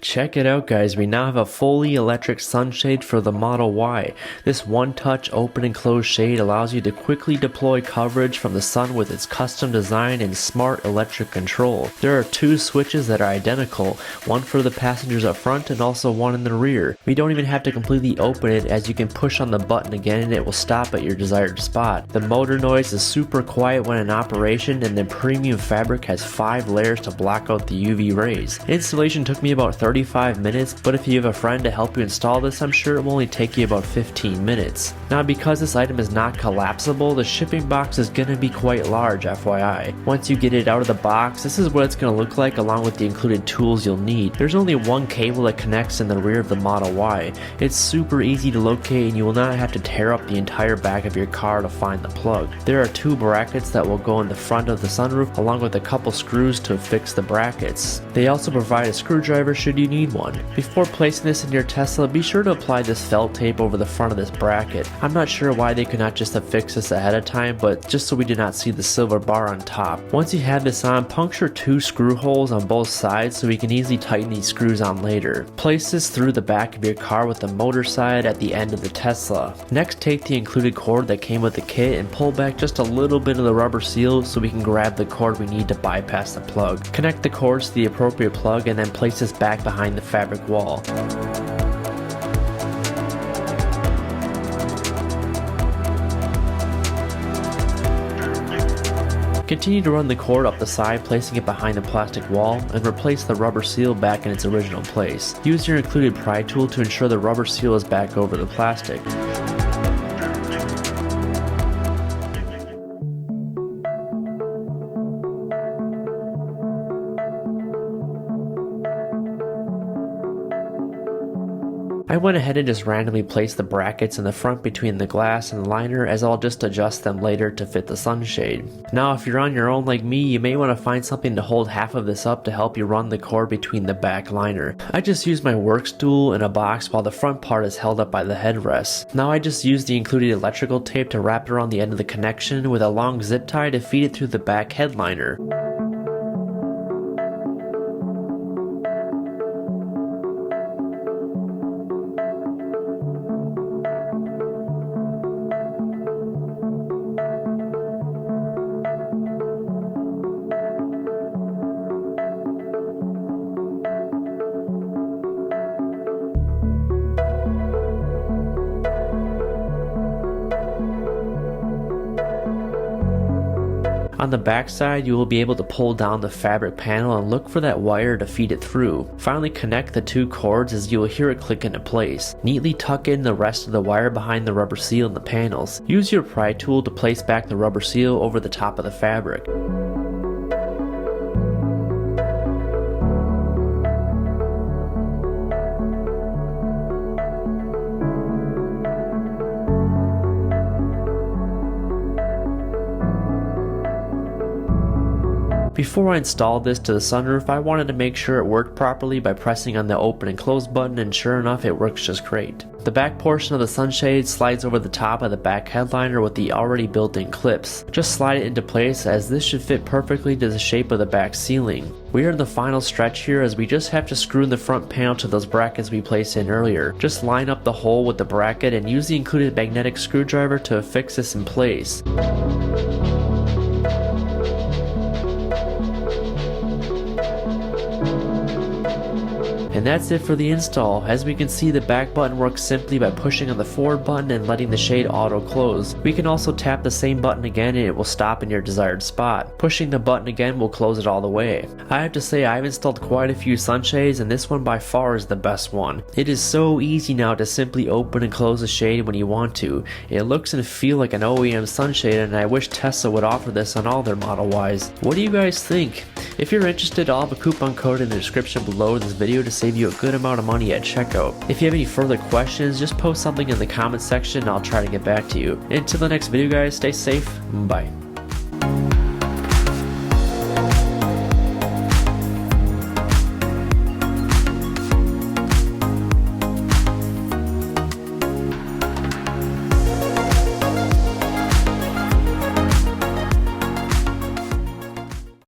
Check it out guys, we now have a fully electric sunshade for the Model Y. This one-touch open and close shade allows you to quickly deploy coverage from the sun with its custom design and smart electric control. There are two switches that are identical, one for the passengers up front and also one in the rear. We don't even have to completely open it, as you can push on the button again and it will stop at your desired spot. The motor noise is super quiet when in operation, and the premium fabric has 5 layers to block out the UV rays. Installation took me about 35 minutes, but if you have a friend to help you install this, I'm sure it will only take you about 15 minutes. Now because this item is not collapsible, the shipping box is going to be quite large, FYI. Once you get it out of the box, this is what it's going to look like along with the included tools you'll need. There's only one cable that connects in the rear of the Model Y. It's super easy to locate and you will not have to tear up the entire back of your car to find the plug. There are 2 brackets that will go in the front of the sunroof along with a couple screws to fix the brackets. They also provide a screwdriver should you need one. Before placing this in your Tesla, be sure to apply this felt tape over the front of this bracket. I'm not sure why they could not just affix this ahead of time, but just so we do not see the silver bar on top. Once you have this on, puncture 2 screw holes on both sides so we can easily tighten these screws on later. Place this through the back of your car with the motor side at the end of the Tesla. Next, take the included cord that came with the kit and pull back just a little bit of the rubber seal so we can grab the cord we need to bypass the plug. Connect the cords to the appropriate plug and then place this back behind the fabric wall. Continue to run the cord up the side, placing it behind the plastic wall, and replace the rubber seal back in its original place. Use your included pry tool to ensure the rubber seal is back over the plastic. I went ahead and just randomly placed the brackets in the front between the glass and the liner, as I'll just adjust them later to fit the sunshade. Now if you're on your own like me, you may want to find something to hold half of this up to help you run the cord between the back liner. I just used my work stool in a box while the front part is held up by the headrest. Now I just used the included electrical tape to wrap it around the end of the connection with a long zip tie to feed it through the back headliner. On the back side, you will be able to pull down the fabric panel and look for that wire to feed it through. Finally connect the 2 cords as you will hear it click into place. Neatly tuck in the rest of the wire behind the rubber seal in the panels. Use your pry tool to place back the rubber seal over the top of the fabric. Before I installed this to the sunroof, I wanted to make sure it worked properly by pressing on the open and close button, and sure enough it works just great. The back portion of the sunshade slides over the top of the back headliner with the already built-in clips. Just slide it into place, as this should fit perfectly to the shape of the back ceiling. We are in the final stretch here, as we just have to screw in the front panel to those brackets we placed in earlier. Just line up the hole with the bracket and use the included magnetic screwdriver to affix this in place. And that's it for the install. As we can see, the back button works simply by pushing on the forward button and letting the shade auto close. We can also tap the same button again and it will stop in your desired spot. Pushing the button again will close it all the way. I have to say, I've installed quite a few sunshades and this one by far is the best one. It is so easy now to simply open and close the shade when you want to. It looks and feels like an OEM sunshade, and I wish Tesla would offer this on all their Model Ys. What do you guys think? If you're interested, I'll have a coupon code in the description below this video to save you a good amount of money at checkout. If you have any further questions, just post something in the comment section and I'll try to get back to you. Until the next video guys, stay safe, bye.